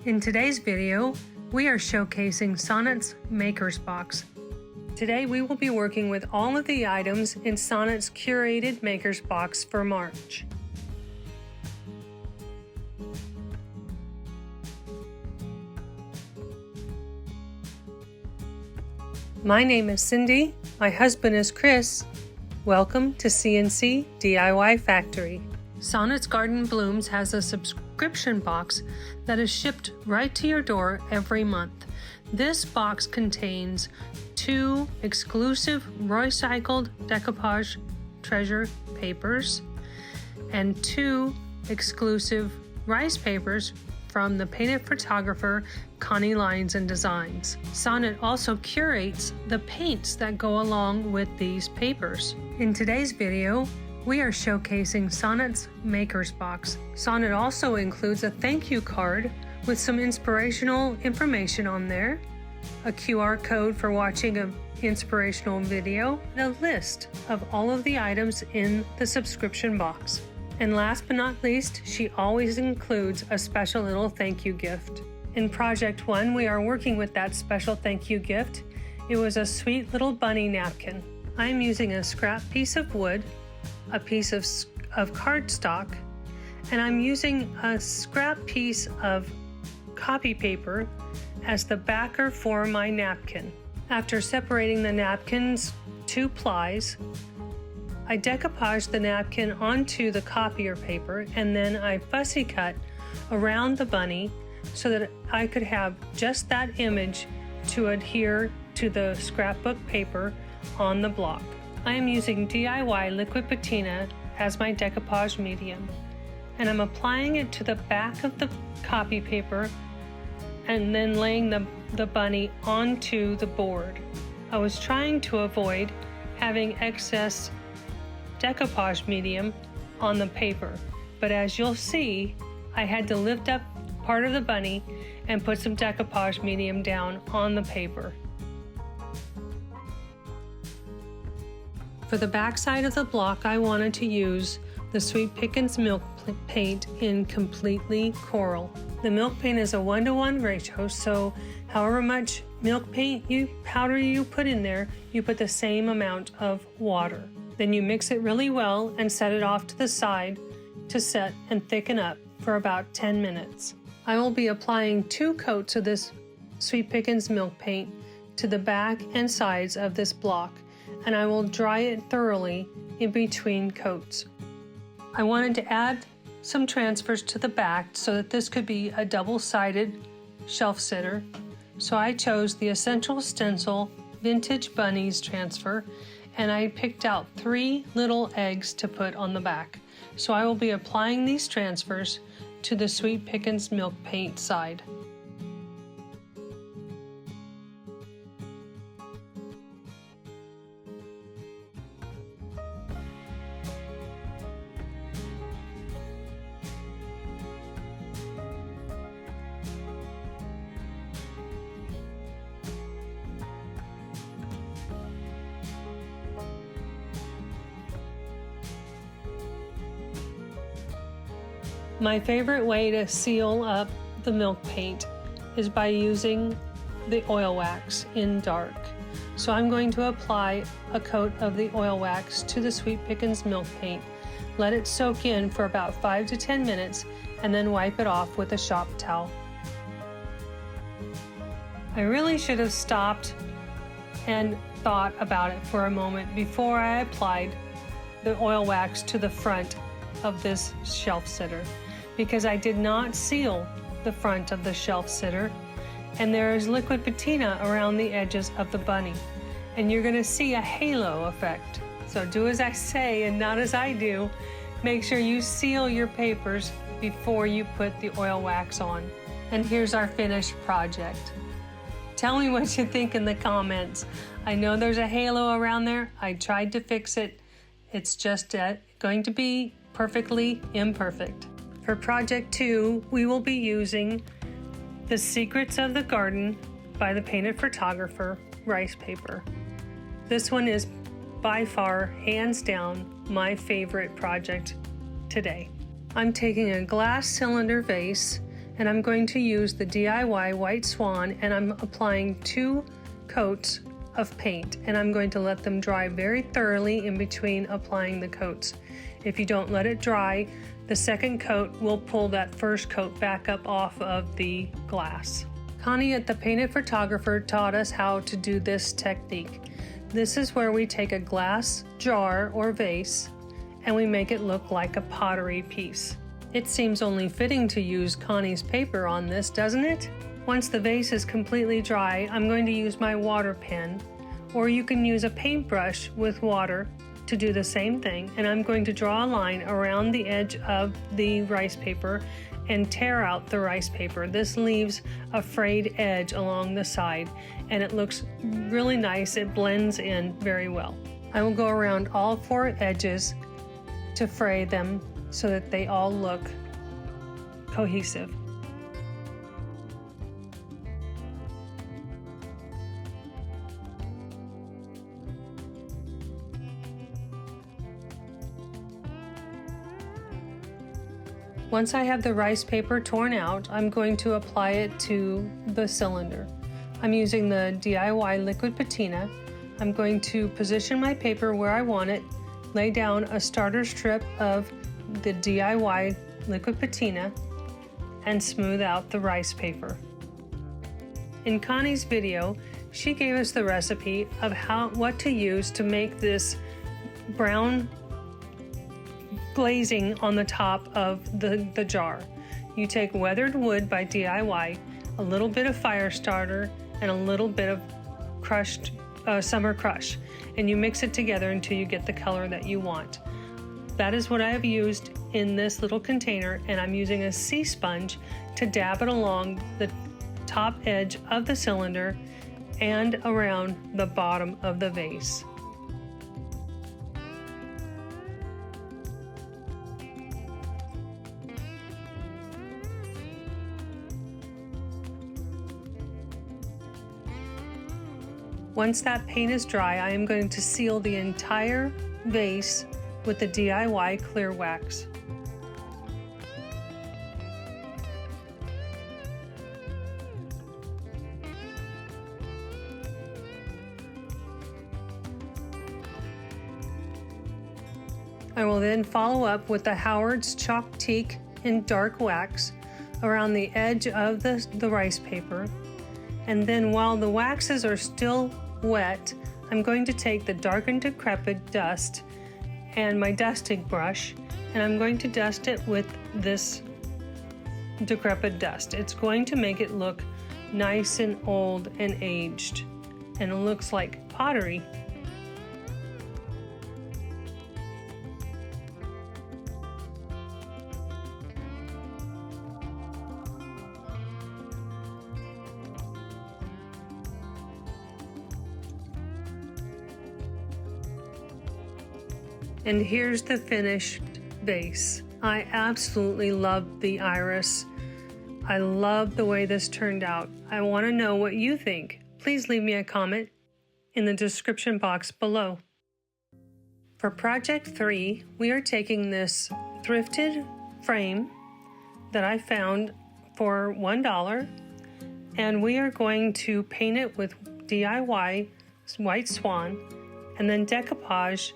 In today's video, we are showcasing Sonnet's Maker's Box. Today we will be working with all of the items in Sonnet's Curated Maker's Box for March. My name is Cindy, my husband is Chris. Welcome to CNC DIY Factory. Sonnet's Garden Blooms has a subscription box that is shipped right to your door every month. This box contains 2 exclusive Roycycled decoupage treasure papers and 2 exclusive rice papers from the painted photographer Connie Lines and Designs. Sonnet also curates the paints that go along with these papers. In today's video, we are showcasing Sonnet's Maker's Box. Sonnet also includes a thank you card with some inspirational information on there, a QR code for watching an inspirational video, and a list of all of the items in the subscription box. And last but not least, she always includes a special little thank you gift. In Project 1, we are working with that special thank you gift. It was a sweet little bunny napkin. I am using a scrap piece of wood, a piece of cardstock, and I'm using a scrap piece of copy paper as the backer for my napkin. After separating the napkin's 2 plies, I decoupaged the napkin onto the copier paper, and then I fussy cut around the bunny so that I could have just that image to adhere to the scrapbook paper on the block. I am using DIY liquid patina as my decoupage medium, and I'm applying it to the back of the copy paper and then laying the bunny onto the board. I was trying to avoid having excess decoupage medium on the paper, but as you'll see, I had to lift up part of the bunny and put some decoupage medium down on the paper. For the back side of the block, I wanted to use the sweet Pickins Milk Paint in Completely Coral. The milk paint is a 1-to-1 ratio, so however much milk paint powder you put in there, you put the same amount of water. Then you mix it really well and set it off to the side to set and thicken up for about 10 minutes. I will be applying 2 coats of this sweet Pickins Milk Paint to the back and sides of this block, and I will dry it thoroughly in between coats. I wanted to add some transfers to the back so that this could be a double-sided shelf sitter. So I chose the Essential Stencil Vintage Bunnies transfer, and I picked out 3 little eggs to put on the back. So I will be applying these transfers to the sweet Pickins Milk Paint side. My favorite way to seal up the milk paint is by using the oil wax in dark. So I'm going to apply a coat of the oil wax to the sweet Pickins Milk Paint, let it soak in for about 5 to 10 minutes, and then wipe it off with a shop towel. I really should have stopped and thought about it for a moment before I applied the oil wax to the front of this shelf sitter, because I did not seal the front of the shelf sitter, and there is liquid patina around the edges of the bunny, and you're going to see a halo effect. So do as I say and not as I do. Make sure you seal your papers before you put the oil wax on. And here's our finished project. Tell me what you think in the comments. I know there's a halo around there. I tried to fix it. It's just going to be perfectly imperfect. For Project 2, we will be using The Secrets of the Garden by the painted photographer rice paper. This one is by far, hands down, my favorite project today. I'm taking a glass cylinder vase and I'm going to use the DIY White Swan, and I'm applying 2 coats of paint, and I'm going to let them dry very thoroughly in between applying the coats. If you don't let it dry, the second coat will pull that first coat back up off of the glass. Connie at the Painted Photographer taught us how to do this technique. This is where we take a glass jar or vase and we make it look like a pottery piece. It seems only fitting to use Connie's paper on this, doesn't it? Once the vase is completely dry, I'm going to use my water pen, or you can use a paintbrush with water to do the same thing, and I'm going to draw a line around the edge of the rice paper and tear out the rice paper. This leaves a frayed edge along the side, and it looks really nice. It blends in very well. I will go around all 4 edges to fray them so that they all look cohesive. Once I have the rice paper torn out, I'm going to apply it to the cylinder. I'm using the DIY liquid patina. I'm going to position my paper where I want it, lay down a starter strip of the DIY liquid patina, and smooth out the rice paper. In Connie's video, she gave us the recipe of what to use to make this brown glazing on the top of the jar. You take weathered wood by DIY, a little bit of fire starter, and a little bit of crushed summer crush, and you mix it together until you get the color that you want. That is what I have used in this little container, and I'm using a sea sponge to dab it along the top edge of the cylinder and around the bottom of the vase. Once that paint is dry, I am going to seal the entire vase with the DIY clear wax. I will then follow up with the Howard's Chalk-Tique in dark wax around the edge of the rice paper. And then while the waxes are still wet, I'm going to take the dark and decrepit dust and my dusting brush, and I'm going to dust it with this decrepit dust. It's going to make it look nice and old and aged, and it looks like pottery. And here's the finished vase. I absolutely love the iris. I love the way this turned out. I want to know what you think. Please leave me a comment in the description box below. For project 3, we are taking this thrifted frame that I found for $1, and we are going to paint it with DIY White Swan and then decoupage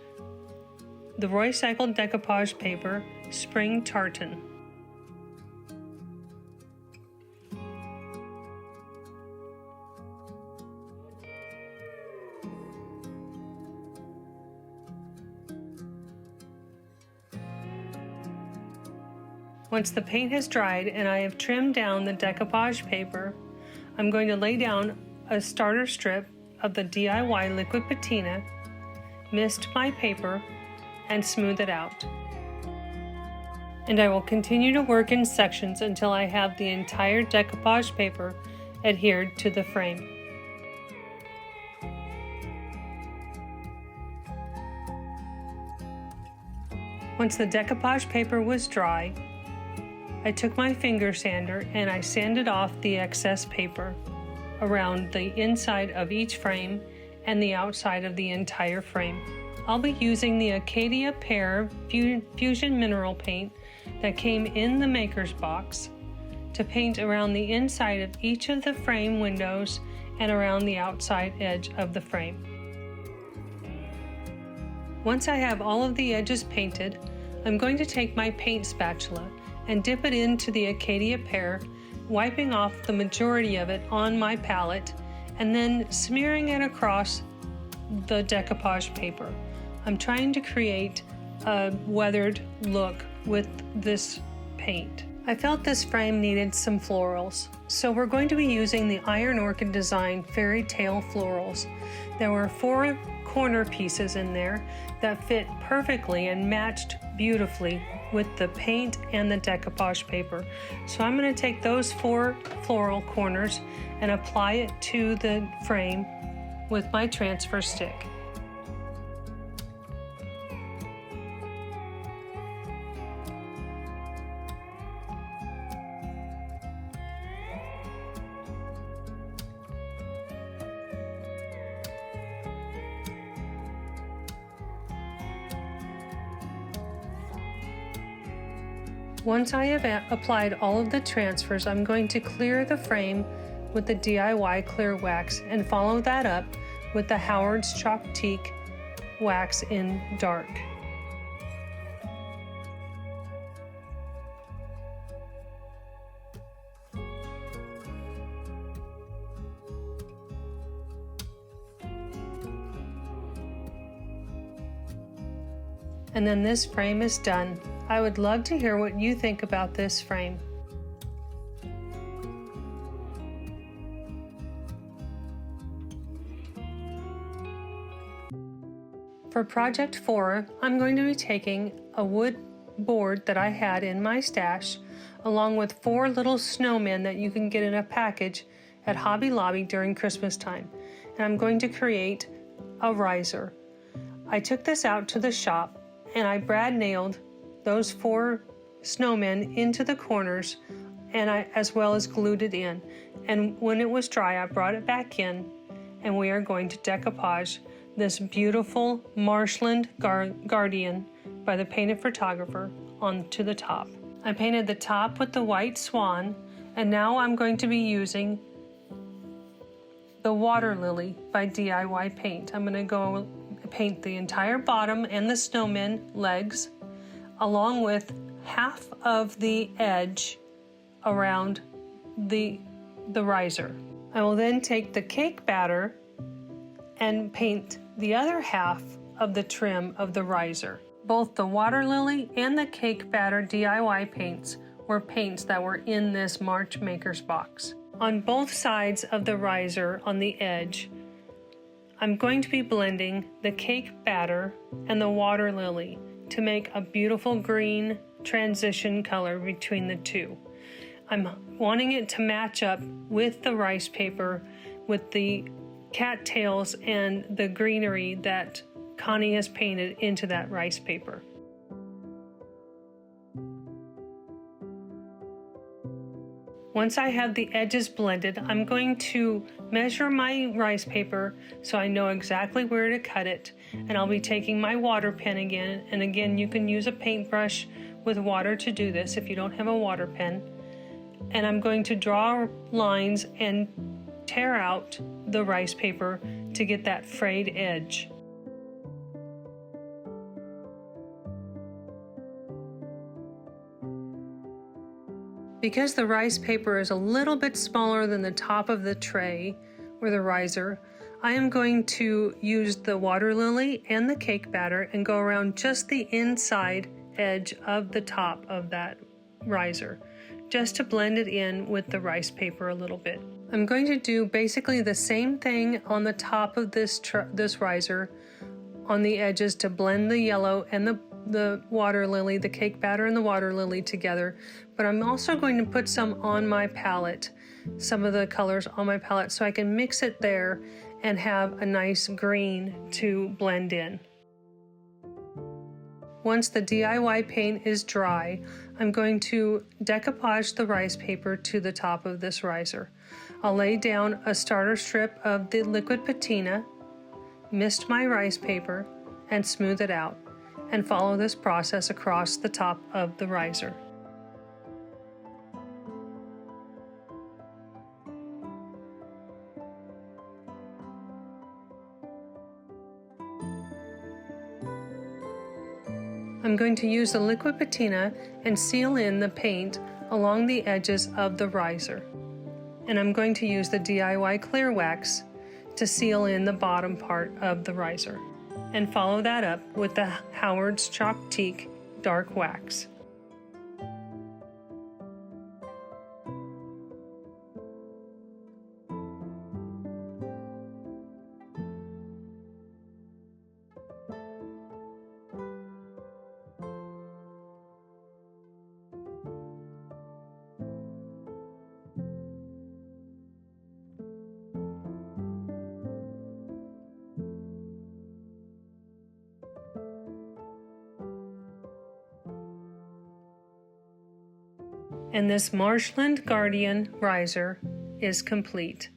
the Roycycled decoupage paper, Spring Tartan. Once the paint has dried and I have trimmed down the decoupage paper, I'm going to lay down a starter strip of the DIY liquid patina, mist my paper, and smooth it out. And I will continue to work in sections until I have the entire decoupage paper adhered to the frame. Once the decoupage paper was dry, I took my finger sander and I sanded off the excess paper around the inside of each frame and the outside of the entire frame. I'll be using the Acadia Pear Fusion Mineral Paint that came in the maker's box, to paint around the inside of each of the frame windows and around the outside edge of the frame. Once I have all of the edges painted, I'm going to take my paint spatula and dip it into the Acacia pear, wiping off the majority of it on my palette and then smearing it across the decoupage paper. I'm trying to create a weathered look with this paint. I felt this frame needed some florals, so we're going to be using the Iron Orchid Design Fairytale Florals. There were 4 corner pieces in there that fit perfectly and matched beautifully with the paint and the decoupage paper. So I'm going to take those 4 floral corners and apply it to the frame with my transfer stick. Once I have applied all of the transfers, I'm going to clear the frame with the DIY clear wax and follow that up with the Howard's Chalk-Tique wax in dark. And then this frame is done. I would love to hear what you think about this frame. For project 4, I'm going to be taking a wood board that I had in my stash, along with 4 little snowmen that you can get in a package at Hobby Lobby during Christmas time. And I'm going to create a riser. I took this out to the shop and I brad nailed those 4 snowmen into the corners, and I as well as glued it in. And when it was dry, I brought it back in, and we are going to decoupage this beautiful Marshland Guardian by the Painted Photographer onto the top. I painted the top with the white swan, and now I'm going to be using the Water Lily by DIY Paint. I'm going to go paint the entire bottom and the snowman legs, along with half of the edge around the riser. I will then take the cake batter and paint the other half of the trim of the riser. Both the Water Lily and the cake batter DIY paints were paints that were in this March Makers box. On both sides of the riser on the edge, I'm going to be blending the cake batter and the Water Lily to make a beautiful green transition color between the two. I'm wanting it to match up with the rice paper, with the cattails and the greenery that Connie has painted into that rice paper. Once I have the edges blended, I'm going to measure my rice paper so I know exactly where to cut it. And I'll be taking my water pen again. And again, you can use a paintbrush with water to do this if you don't have a water pen. And I'm going to draw lines and tear out the rice paper to get that frayed edge. Because the rice paper is a little bit smaller than the top of the tray or the riser, I am going to use the Water Lily and the cake batter and go around just the inside edge of the top of that riser, just to blend it in with the rice paper a little bit. I'm going to do basically the same thing on the top of this riser on the edges to blend the yellow and the Water Lily, the cake batter and the Water Lily together, but I'm also going to put some on my palette, some of the colors on my palette, so I can mix it there and have a nice green to blend in. Once the DIY paint is dry, I'm going to decoupage the rice paper to the top of this riser. I'll lay down a starter strip of the liquid patina, mist my rice paper, and smooth it out, and follow this process across the top of the riser. I'm going to use the liquid patina and seal in the paint along the edges of the riser. And I'm going to use the DIY clear wax to seal in the bottom part of the riser. And follow that up with the Howard's Chalk-Tique dark wax. And this Marshland Guardian riser is complete.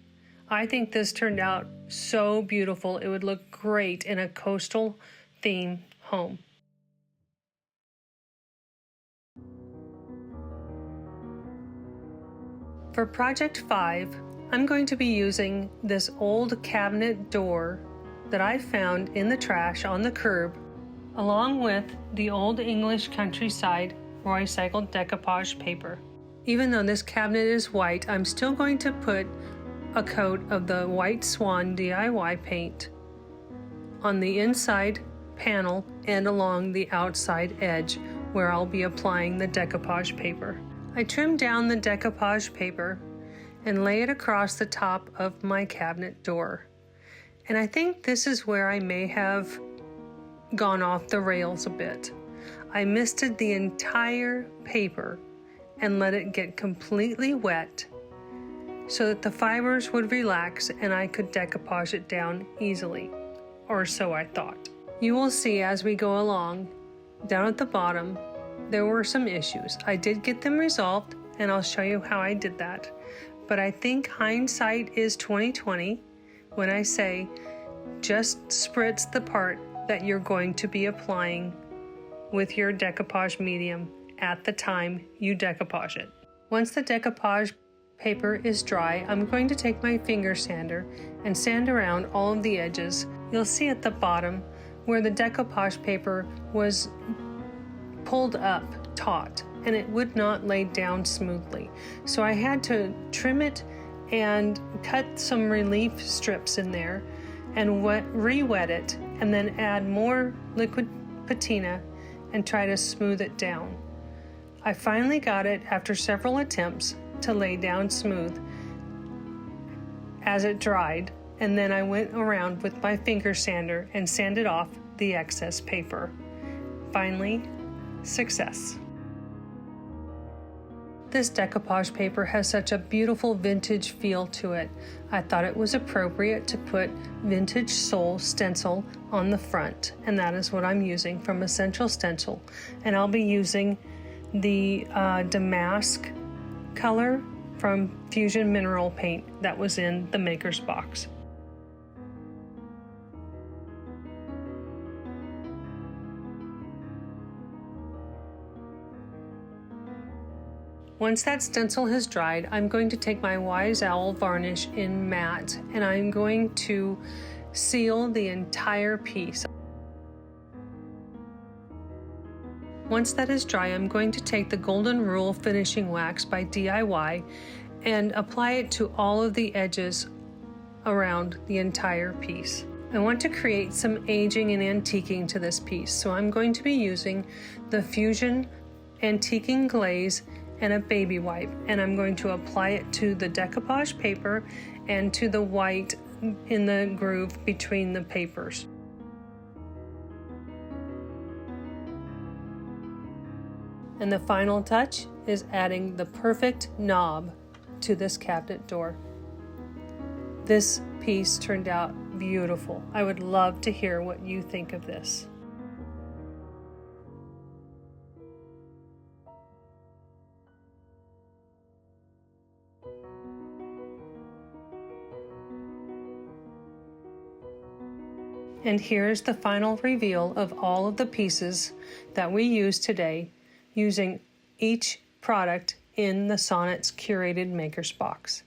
I think this turned out so beautiful. It would look great in a coastal theme home. For project 5, I'm going to be using this old cabinet door that I found in the trash on the curb, along with the Old English Countryside Roycycled decoupage paper. Even though this cabinet is white, I'm still going to put a coat of the White Swan DIY paint on the inside panel and along the outside edge where I'll be applying the decoupage paper. I trimmed down the decoupage paper and lay it across the top of my cabinet door. And I think this is where I may have gone off the rails a bit. I misted the entire paper and let it get completely wet so that the fibers would relax and I could decoupage it down easily, or so I thought. You will see as we go along, down at the bottom, there were some issues. I did get them resolved and I'll show you how I did that. But I think hindsight is 20/20 when I say just spritz the part that you're going to be applying with your decoupage medium at the time you decoupage it. Once the decoupage paper is dry, I'm going to take my finger sander and sand around all of the edges. You'll see at the bottom where the decoupage paper was pulled up taut and it would not lay down smoothly. So I had to trim it and cut some relief strips in there and re-wet it and then add more liquid patina and try to smooth it down. I finally got it after several attempts to lay down smooth as it dried, and then I went around with my finger sander and sanded off the excess paper. Finally, success. This decoupage paper has such a beautiful vintage feel to it. I thought it was appropriate to put Vintage Soul stencil on the front, and that is what I'm using from Essential Stencil. And I'll be using the damask color from Fusion Mineral Paint that was in the maker's box. Once that stencil has dried, I'm going to take my Wise Owl varnish in matte and I'm going to seal the entire piece. Once that is dry, I'm going to take the Golden Rule finishing wax by DIY and apply it to all of the edges around the entire piece. I want to create some aging and antiquing to this piece, so I'm going to be using the Fusion Antiquing Glaze and a baby wipe, and I'm going to apply it to the decoupage paper and to the white in the groove between the papers. And the final touch is adding the perfect knob to this cabinet door. This piece turned out beautiful. I would love to hear what you think of this. And here's the final reveal of all of the pieces that we used today, using each product in the Sonnet's Curated Maker's Box.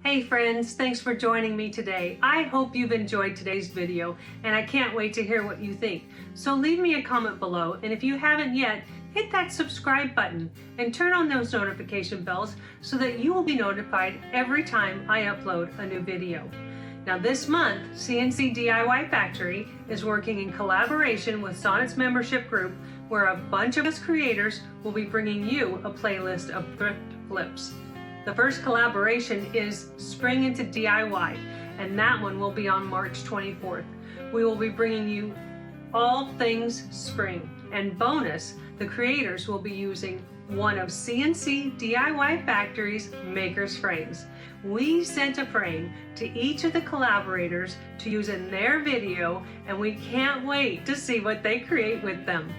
Hey friends, thanks for joining me today. I hope you've enjoyed today's video and I can't wait to hear what you think. So leave me a comment below, and if you haven't yet, hit that subscribe button and turn on those notification bells so that you will be notified every time I upload a new video. Now this month, CNC DIY Factory is working in collaboration with Sonnet's membership group, where a bunch of us creators will be bringing you a playlist of thrift flips. The first collaboration is Spring into DIY, and that one will be on March 24th. We will be bringing you all things spring, and bonus, the creators will be using one of CNC DIY Factory's maker's frames. We sent a frame to each of the collaborators to use in their video, and we can't wait to see what they create with them.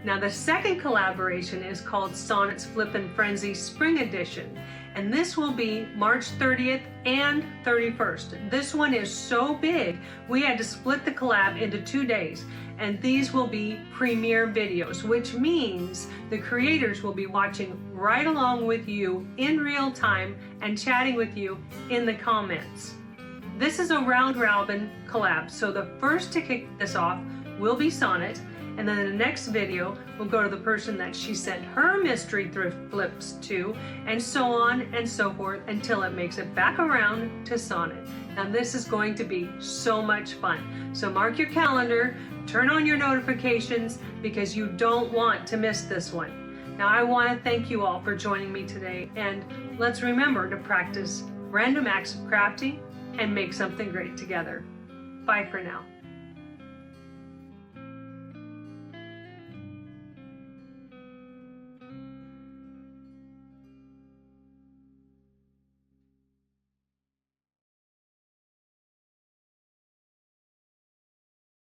Now the second collaboration is called Sonnet's Flippin' Frenzy Spring Edition, and this will be March 30th and 31st. This one is so big, we had to split the collab into 2 days, and these will be premiere videos, which means the creators will be watching right along with you in real time and chatting with you in the comments. This is a round robin collab, so the first to kick this off will be Sonnet, and then in the next video we'll go to the person that she sent her mystery thrift flips to, and so on and so forth until it makes it back around to Sonnet. Now this is going to be so much fun, so mark your calendar, turn on your notifications, because you don't want to miss this one. Now I want to thank you all for joining me today, and let's remember to practice random acts of crafting and make something great together. Bye for now.